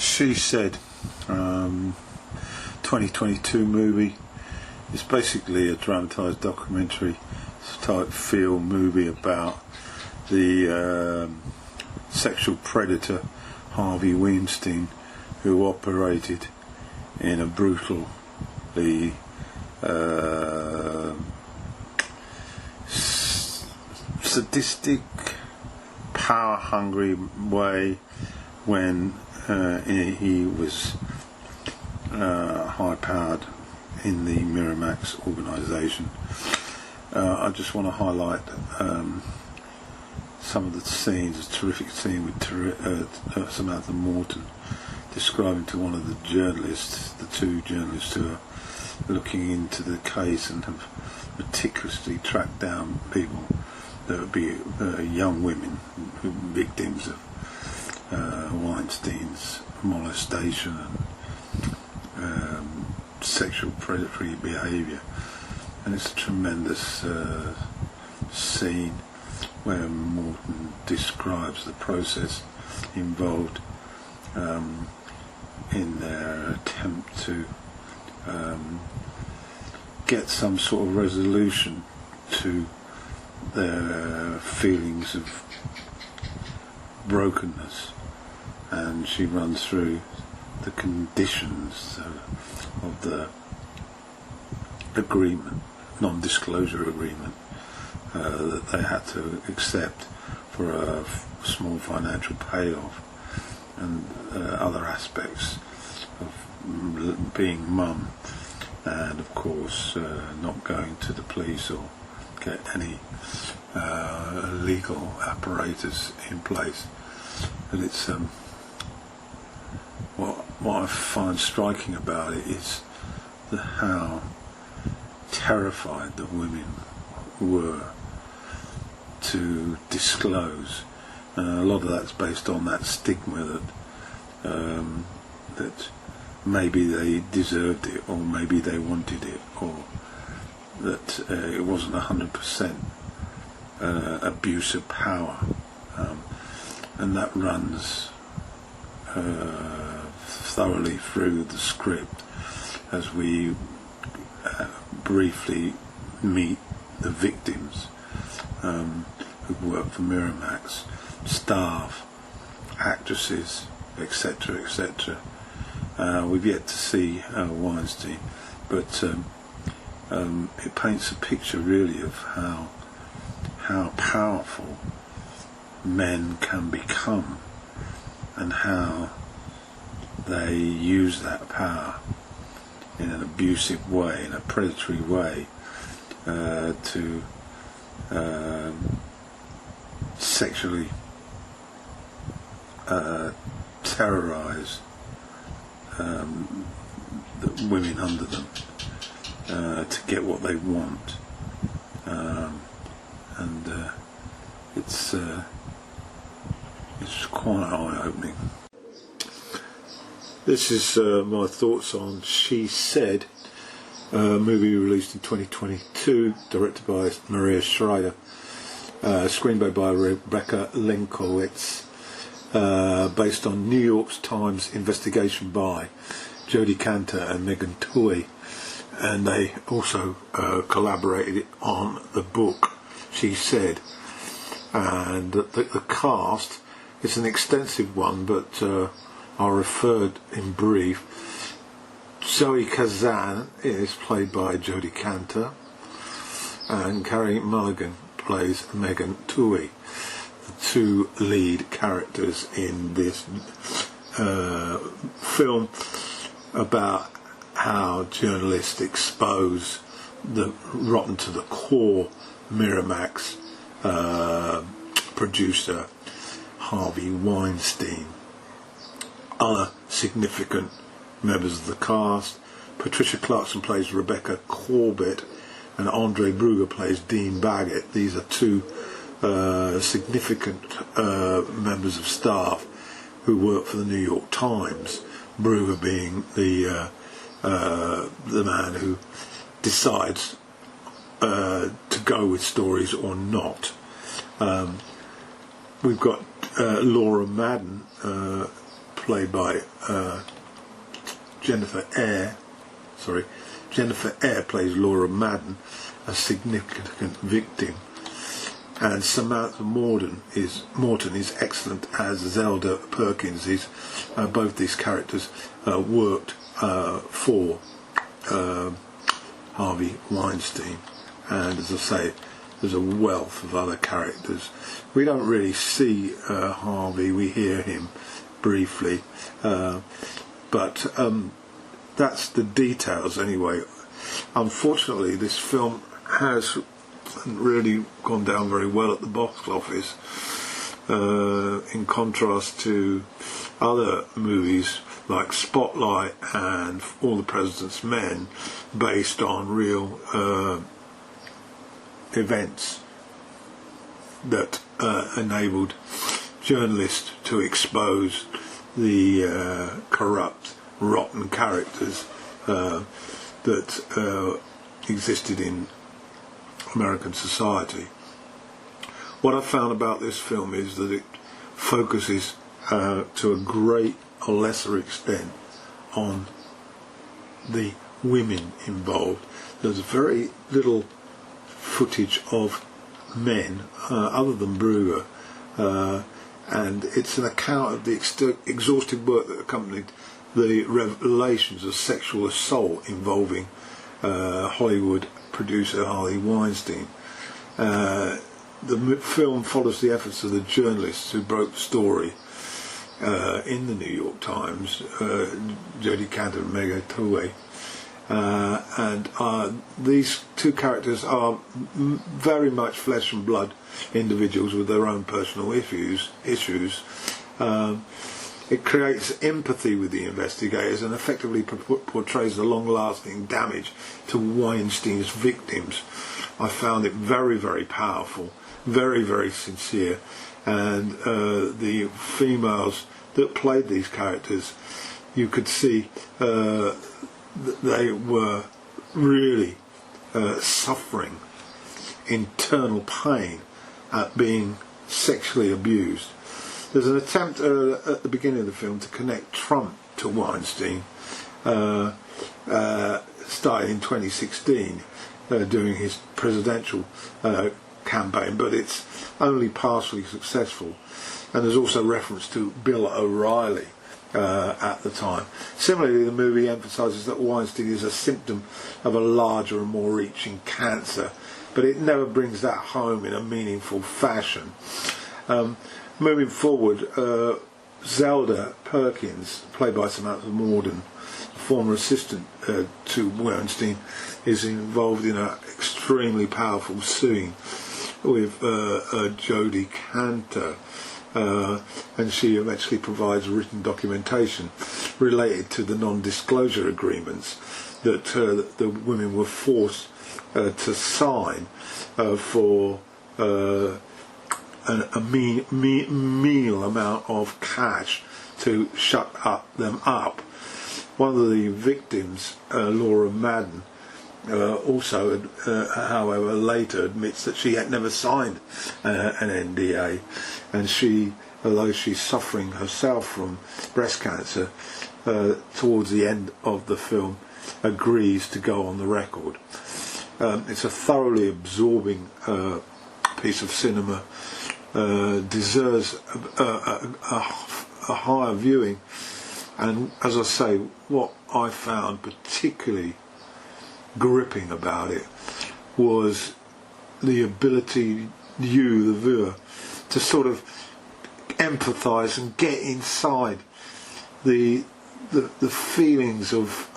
She Said, 2022 movie. It's basically a dramatised documentary type feel movie about the sexual predator Harvey Weinstein, who operated in a brutally sadistic, power-hungry way when he was high-powered in the Miramax organisation. I just want to highlight some of the scenes. A terrific scene with Samantha Morton describing to one of the journalists, the two journalists who are looking into the case and have meticulously tracked down people that would be young women, victims of Weinstein's molestation and sexual predatory behaviour. And it's a tremendous scene where Morton describes the process involved in their attempt to get some sort of resolution to their feelings of brokenness. And she runs through the conditions of the agreement, non-disclosure agreement, that they had to accept for a small financial payoff, and other aspects of being mum, and of course not going to the police or get any legal apparatus in place. And it's what I find striking about it is how terrified the women were to disclose. A lot of that's based on that stigma that maybe they deserved it, or maybe they wanted it, or that it wasn't 100% abuse of power, and that runs thoroughly through the script as we briefly meet the victims who work for Miramax, staff, actresses, etc., etc. We've yet to see Weinstein, but it paints a picture really of how powerful men can become, and how they use that power in an abusive way, in a predatory way, to sexually terrorise the women under them, to get what they want, and it's quite eye-opening. This is my thoughts on She Said, a movie released in 2022, directed by Maria Schreider, screenplay by Rebecca Lenkowitz, based on New York Times investigation by Jodi Kantor and Megan Twohey, and they also collaborated on the book She Said. And the cast, it's an extensive one, but I referred in brief. Zoe Kazan is played by Jodi Kantor, and Carey Mulligan plays Megan Twohey, the two lead characters in this film about how journalists expose the rotten to the core Miramax producer Harvey Weinstein. Other significant members of the cast: Patricia Clarkson plays Rebecca Corbett, and Andre Bruger plays Dean Baggett. These are two significant members of staff who work for the New York Times. Bruger being the man who decides to go with stories or not. We've got Laura Madden played by Jennifer Eyre. Jennifer Eyre plays Laura Madden, a significant victim, and Samantha Morton is excellent as Zelda Perkins. Both these characters worked for Harvey Weinstein, and as I say, there's a wealth of other characters. We don't really see Harvey, we hear him briefly, but that's the details anyway. Unfortunately, this film hasn't really gone down very well at the box office, in contrast to other movies like Spotlight and All the President's Men, based on real events that enabled journalists to expose the corrupt, rotten characters that existed in American society. What I found about this film is that it focuses to a great or lesser extent on the women involved. There's very little footage of men other than Brugger, and it's an account of the exhaustive work that accompanied the revelations of sexual assault involving Hollywood producer Harvey Weinstein. The film follows the efforts of the journalists who broke the story in the New York Times, Jodie Cantor and Meg Towe. And these two characters are very much flesh and blood individuals with their own personal issues. It creates empathy with the investigators and effectively portrays the long-lasting damage to Weinstein's victims. I found it very, very powerful, very, very sincere, and the females that played these characters, you could see they were really suffering internal pain at being sexually abused. There's an attempt at the beginning of the film to connect Trump to Weinstein, started in 2016 during his presidential campaign, but it's only partially successful. And there's also reference to Bill O'Reilly at the time. Similarly, the movie emphasises that Weinstein is a symptom of a larger and more reaching cancer, but it never brings that home in a meaningful fashion. Moving forward, Zelda Perkins, played by Samantha Morton, former assistant to Weinstein, is involved in an extremely powerful scene with Jodie Cantor, and she eventually provides written documentation related to the non-disclosure agreements that the women were forced to sign for a menial amount of cash to shut them up. One of the victims, Laura Madden, also, however, later admits that she had never signed an NDA, and she, although she's suffering herself from breast cancer, towards the end of the film agrees to go on the record. It's a thoroughly absorbing piece of cinema, deserves a higher viewing, and as I say, what I found particularly gripping about it was the ability, you, the viewer, to sort of empathise and get inside the feelings of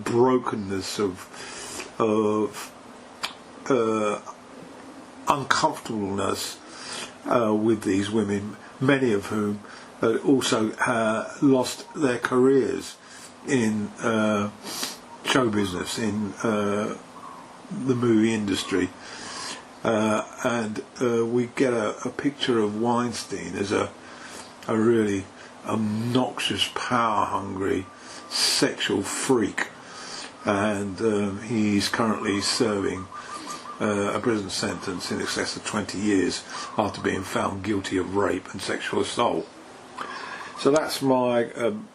brokenness, of uncomfortableness with these women, many of whom also lost their careers in show business, in the movie industry, and we get a picture of Weinstein as a really obnoxious, power-hungry, sexual freak, and he's currently serving a prison sentence in excess of 20 years after being found guilty of rape and sexual assault. So that's my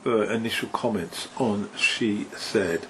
initial comments on She Said.